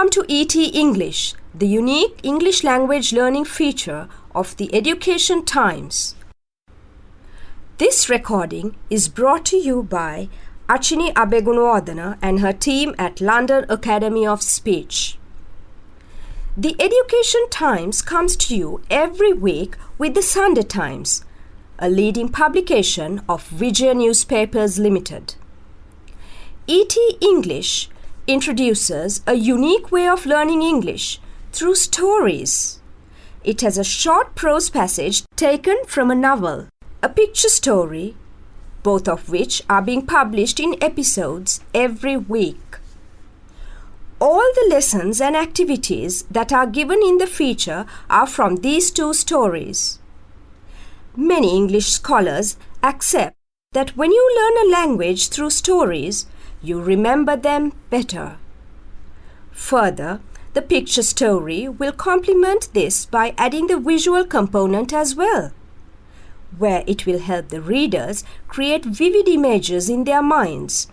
Welcome to ET English, the unique English language learning feature of the Education Times. This recording is brought to you by Achini Abegunwadana and her team at London Academy of Speech. The Education Times comes to you every week with the Sunday Times, a leading publication of Vijaya Newspapers Limited. ET English introduces a unique way of learning English through stories. It has a short prose passage taken from a novel, a picture story, both of which are being published in episodes every week. All the lessons and activities that are given in the feature are from these two stories. Many English scholars accept that when you learn a language through stories, you remember them better. Further, the picture story will complement this by adding the visual component as well, where it will help the readers create vivid images in their minds,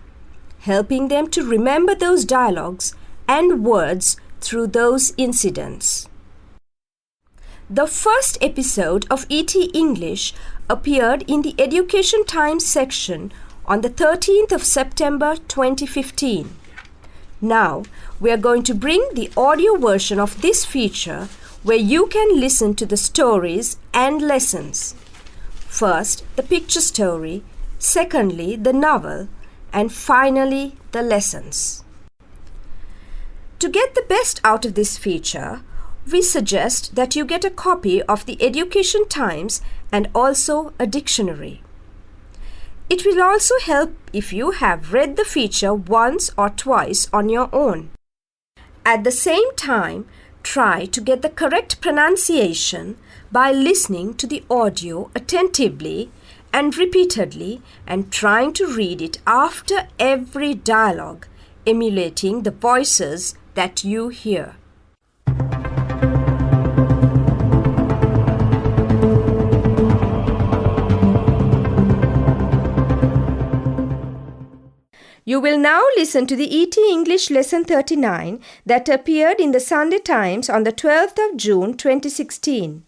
helping them to remember those dialogues and words through those incidents. The first episode of ET English appeared in the Education Times section on the 13th of September 2015. Now, we are going to bring the audio version of this feature where you can listen to the stories and lessons. First, the picture story, secondly, the novel, and finally, the lessons. To get the best out of this feature, we suggest that you get a copy of the Education Times and also a dictionary. It will also help if you have read the feature once or twice on your own. At the same time, try to get the correct pronunciation by listening to the audio attentively and repeatedly and trying to read it after every dialogue, emulating the voices that you hear. You will now listen to the ET English Lesson 39 that appeared in the Sunday Times on the 12th of June 2016.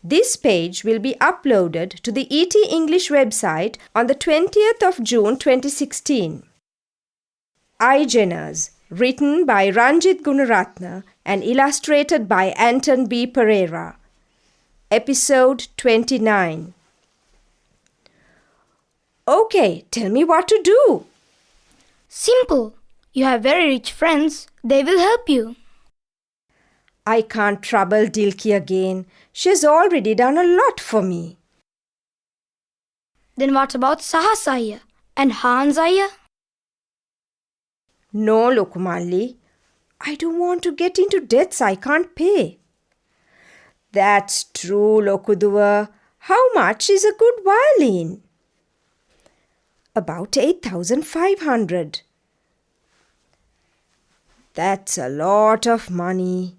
This page will be uploaded to the ET English website on the 20th of June 2016. iGeners, written by Ranjit Gunaratna and illustrated by Anton B. Pereira. Episode 29. Okay, tell me what to do. Simple. You have very rich friends. They will help you. I can't trouble Dilki again. She's already done a lot for me. Then what about Sahas Ayya and Hans Ayya? No, Lokumalli. I don't want to get into debts I can't pay. That's true, Lokuduva. How much is a good violin? About 8,500. That's a lot of money.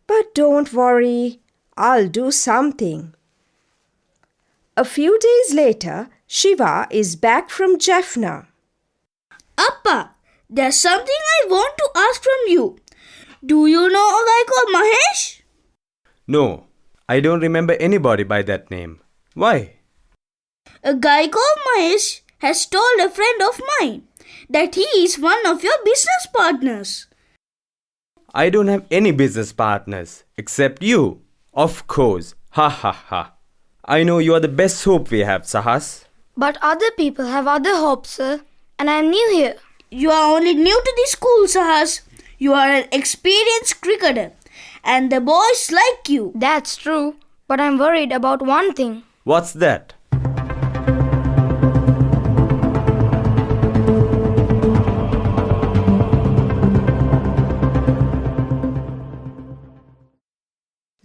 But don't worry, I'll do something. A few days later, Shiva is back from Jaffna. Appa, there's something I want to ask from you. Do you know a guy called Mahesh? No, I don't remember anybody by that name. Why? A guy called Mahesh has told a friend of mine that he is one of your business partners. I don't have any business partners except you. Of course. Ha ha ha. I know you are the best hope we have, Sahas. But other people have other hopes, sir. And I am new here. You are only new to the school, Sahas. You are an experienced cricketer. And the boys like you. That's true. But I'm worried about one thing. What's that?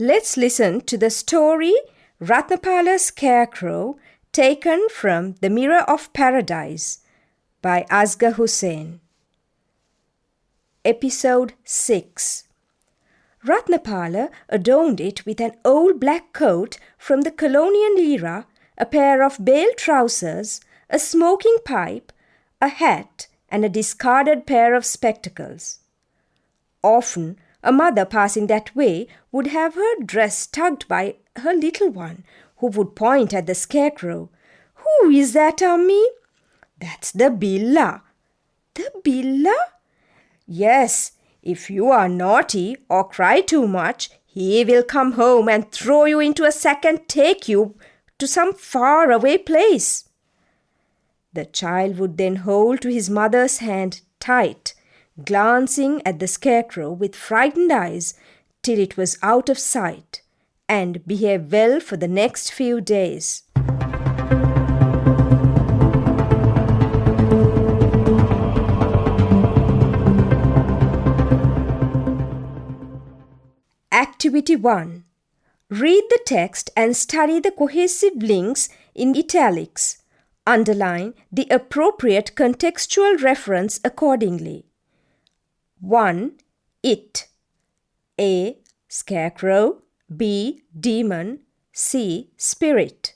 Let's listen to the story Ratnapala Scarecrow taken from The Mirror of Paradise by Asghar Hussain. Episode 6. Ratnapala adorned it with an old black coat from the colonial era, a pair of bale trousers, a smoking pipe, a hat, and a discarded pair of spectacles. Often, a mother passing that way would have her dress tugged by her little one, who would point at the scarecrow. "Who is that, Ammi?" "That's the Billa." "The Billa?" "Yes, if you are naughty or cry too much, he will come home and throw you into a sack and take you to some far-away place." The child would then hold to his mother's hand tight, glancing at the scarecrow with frightened eyes till it was out of sight, and behave well for the next few days. Activity 1. Read the text and study the cohesive links in italics. Underline the appropriate contextual reference accordingly. 1. It. A. Scarecrow. B. Demon. C. Spirit.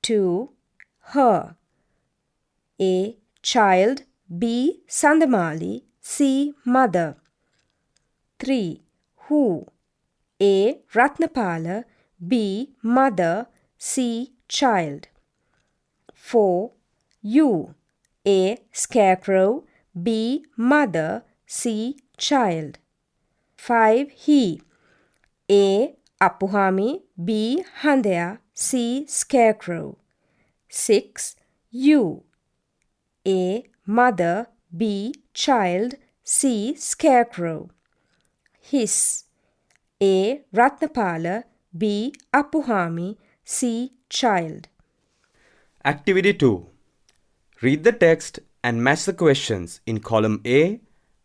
2. Her. A. Child. B. Sandamali. C. Mother. 3. Who. A. Ratnapala. B. Mother. C. Child. 4. You. A. Scarecrow. B. Mother. C. Child. 5. He. A. Apuhami. B. Handaya. C. Scarecrow. 6. You. A. Mother. B. Child. C. Scarecrow. His. A. Ratnapala. B. Apuhami. C. Child. Activity 2. Read the text and match the questions in column A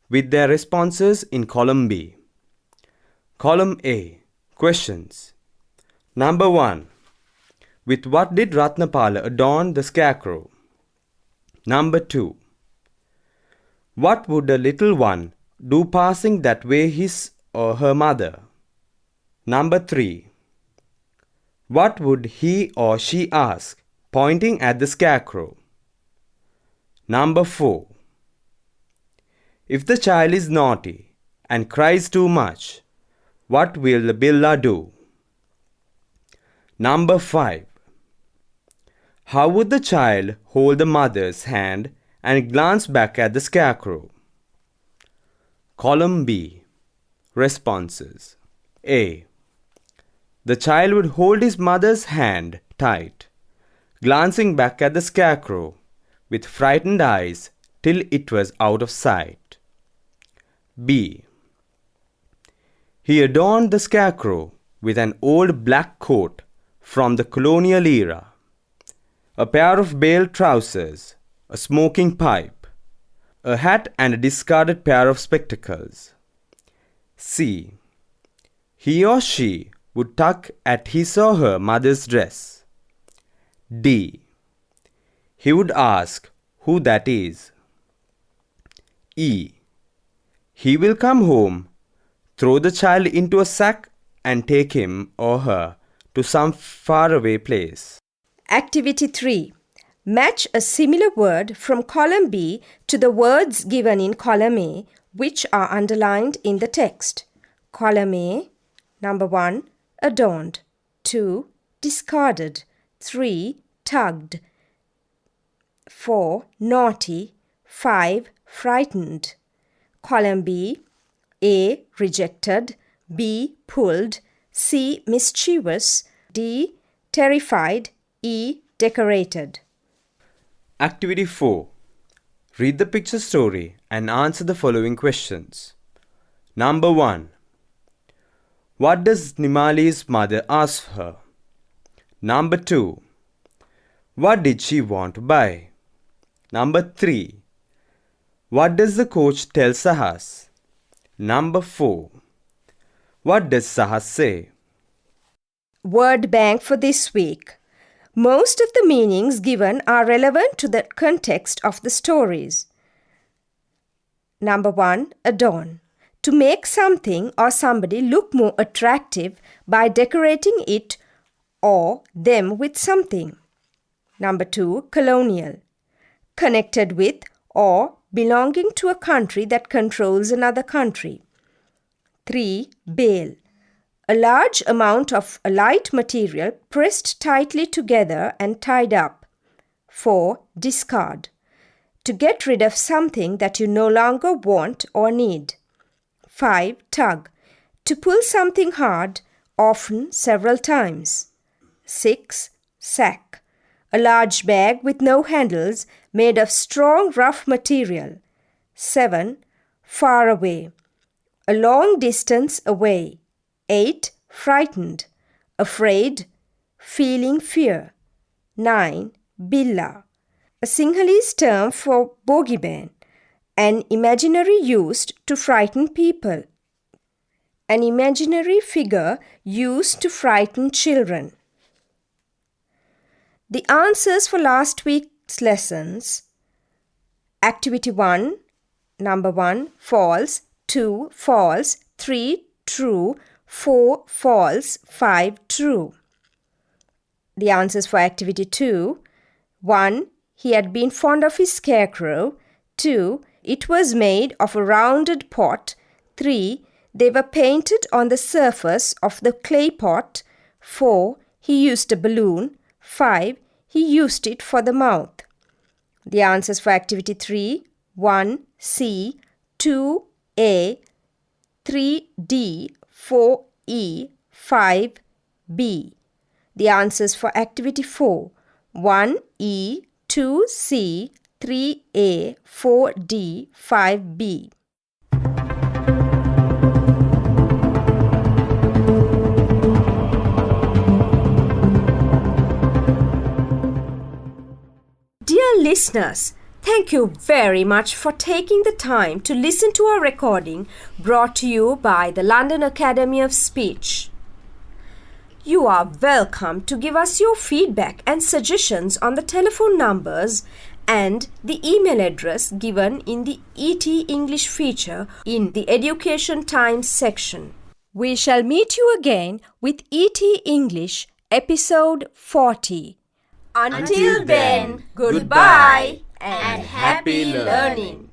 with their responses in column B. Column A. Questions. Number 1. With what did Ratnapala adorn the scarecrow? Number 2. What would the little one do passing that way his or her mother? Number 3. What would he or she ask, pointing at the scarecrow? Number 4. If the child is naughty and cries too much, what will the Billa do? Number 5. How would the child hold the mother's hand and glance back at the scarecrow? Column B. Responses. A. The child would hold his mother's hand tight, glancing back at the scarecrow with frightened eyes till it was out of sight. B. He adorned the scarecrow with an old black coat from the colonial era, a pair of bale trousers, a smoking pipe, a hat and a discarded pair of spectacles. C. He or she would tug at his or her mother's dress. D. He would ask who that is. E. He will come home, throw the child into a sack and take him or her to some faraway place. Activity 3. Match a similar word from column B to the words given in column A, which are underlined in the text. Column A. Number 1. Adorned. 2. Discarded. 3. Tugged. 4. Naughty. 5. Frightened. Column B. A. Rejected. B. Pulled. C. Mischievous. D. Terrified. E. Decorated. Activity 4. Read the picture story and answer the following questions. Number 1. What does Nimali's mother ask her? Number 2. What did she want to buy? Number 3. What does the coach tell Sahas? Number 4. What does Sahas say? Word bank for this week. Most of the meanings given are relevant to the context of the stories. Number 1. Adorn. To make something or somebody look more attractive by decorating it or them with something. Number 2. Colonial. Connected with or belonging to a country that controls another country. 3. Bale. A large amount of a light material pressed tightly together and tied up. 4. Discard. To get rid of something that you no longer want or need. 5. Tug. To pull something hard, often several times. 6. Sack. A large bag with no handles made of strong rough material. 7. Far away. A long distance away. 8. Frightened. Afraid. Feeling fear. 9. Billa. A Sinhalese term for bogeyman, an imaginary used to frighten people. An imaginary figure used to frighten children. The answers for last week's lessons: Activity 1, number 1, false, 2, false, 3, true, 4, false, 5, true. The answers for Activity 2: 1. He had been fond of his scarecrow. 2. It was made of a rounded pot. 3. They were painted on the surface of the clay pot. 4. He used a balloon. 5. He used it for the mouth. The answers for Activity 3: 1. C, 2. A, 3. D, 4. E, 5. B. The answers for Activity 4: 1. E, 2. C, 3. A, 4. D, 5. B. Dear listeners, thank you very much for taking the time to listen to our recording brought to you by the London Academy of Speech. You are welcome to give us your feedback and suggestions on the telephone numbers and the email address given in the ET English feature in the Education Times section. We shall meet you again with ET English episode 40. Until then, goodbye and happy learning.